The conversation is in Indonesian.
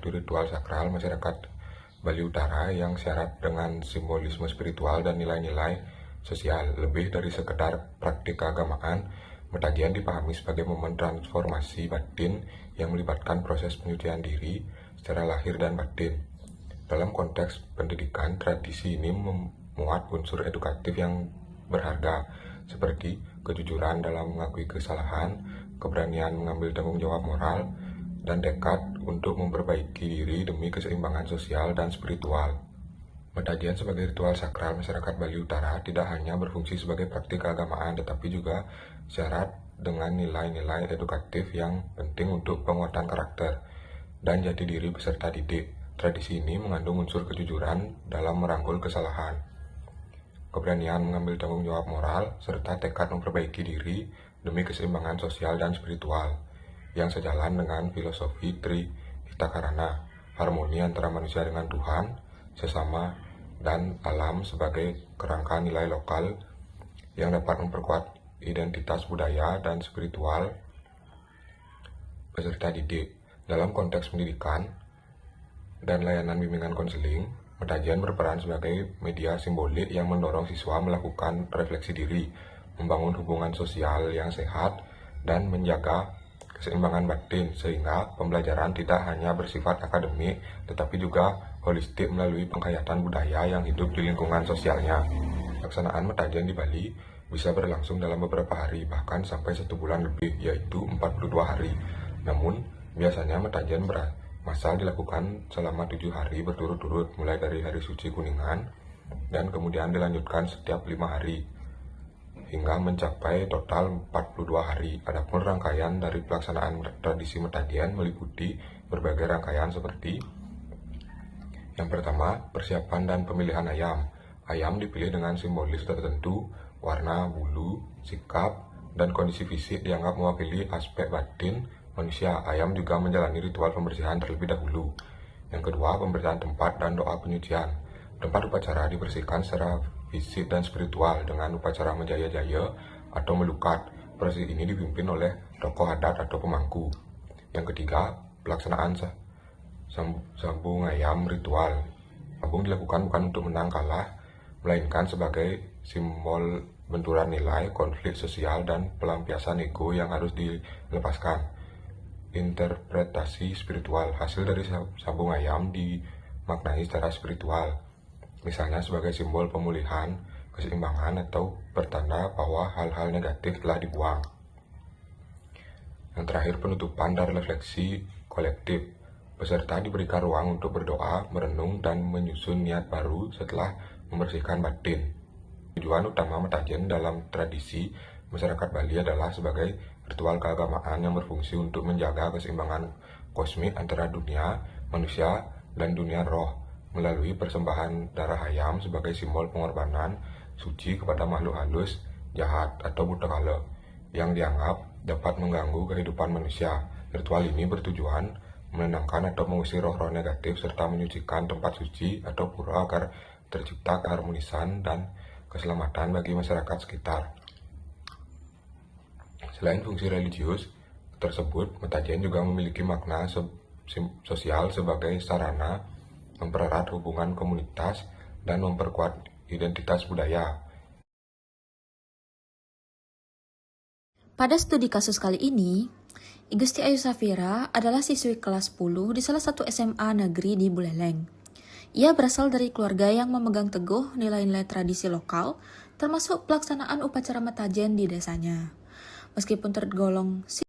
satu ritual sakral masyarakat Bali Utara yang syarat dengan simbolisme spiritual dan nilai-nilai sosial. Lebih dari sekedar praktik keagamaan, Metagian dipahami sebagai momen transformasi batin yang melibatkan proses penyucian diri secara lahir dan batin. Dalam konteks pendidikan, tradisi ini memuat unsur edukatif yang berharga, seperti kejujuran dalam mengakui kesalahan, keberanian mengambil tanggung jawab moral, dan tekad untuk memperbaiki diri demi keseimbangan sosial dan spiritual. Metagian sebagai ritual sakral masyarakat Bali Utara tidak hanya berfungsi sebagai praktik keagamaan, tetapi juga syarat dengan nilai-nilai edukatif yang penting untuk penguatan karakter dan jati diri peserta didik. Tradisi ini mengandung unsur kejujuran dalam merangkul kesalahan, keberanian mengambil tanggung jawab moral, serta tekad memperbaiki diri demi keseimbangan sosial dan spiritual, yang sejalan dengan filosofi Tri Hitakarana, harmoni antara manusia dengan Tuhan, sesama, dan alam sebagai kerangka nilai lokal yang dapat memperkuat identitas budaya dan spiritual peserta didik. Dalam konteks pendidikan dan layanan bimbingan konseling, Metagian berperan sebagai media simbolik yang mendorong siswa melakukan refleksi diri, membangun hubungan sosial yang sehat, dan menjaga keseimbangan batin, sehingga pembelajaran tidak hanya bersifat akademik, tetapi juga holistik melalui penghayatan budaya yang hidup di lingkungan sosialnya. Pelaksanaan Metagian di Bali bisa berlangsung dalam beberapa hari, bahkan sampai 1 bulan lebih, yaitu 42 hari. Namun, biasanya Metagian masal dilakukan selama 7 hari berturut-turut, mulai dari hari suci Kuningan, dan kemudian dilanjutkan setiap 5 hari, hingga mencapai total 42 hari. Adapun rangkaian dari pelaksanaan tradisi Metagian meliputi berbagai rangkaian seperti: yang pertama, persiapan dan pemilihan ayam. Ayam dipilih dengan simbolis tertentu, warna, bulu, sikap, dan kondisi fisik dianggap mewakili aspek batin manusia. Ayam juga menjalani ritual pembersihan terlebih dahulu. Yang kedua, pemberian tempat dan doa penyucian. Tempat upacara dibersihkan secara fisik dan spiritual dengan upacara menjaya-jaya atau melukat. Proses ini dipimpin oleh tokoh adat atau pemangku. Yang ketiga, pelaksanaan sambung ayam ritual. Sambung dilakukan bukan untuk menang kalah, melainkan sebagai simbol benturan nilai, konflik sosial, dan pelampiasan ego yang harus dilepaskan. Interpretasi spiritual. Hasil dari sambung ayam dimaknai secara spiritual, misalnya sebagai simbol pemulihan, keseimbangan, atau pertanda bahwa hal-hal negatif telah dibuang. Yang terakhir, penutupan dan refleksi kolektif. Peserta diberikan ruang untuk berdoa, merenung, dan menyusun niat baru setelah membersihkan batin. Tujuan utama Metagian dalam tradisi masyarakat Bali adalah sebagai ritual keagamaan yang berfungsi untuk menjaga keseimbangan kosmik antara dunia manusia dan dunia roh melalui persembahan darah ayam sebagai simbol pengorbanan suci kepada makhluk halus, jahat, atau buta kala yang dianggap dapat mengganggu kehidupan manusia. Ritual ini bertujuan menenangkan atau mengusir roh-roh negatif serta menyucikan tempat suci atau pura agar tercipta keharmonisan dan keselamatan bagi masyarakat sekitar. Selain fungsi religius tersebut, Metagian juga memiliki makna sosial sebagai sarana mempererat hubungan komunitas dan memperkuat identitas budaya. Pada studi kasus kali ini, Igusti Ayu Safira adalah siswi kelas 10 di salah satu SMA negeri di Buleleng. Ia berasal dari keluarga yang memegang teguh nilai-nilai tradisi lokal, termasuk pelaksanaan upacara Metagian di desanya. Meskipun tergolong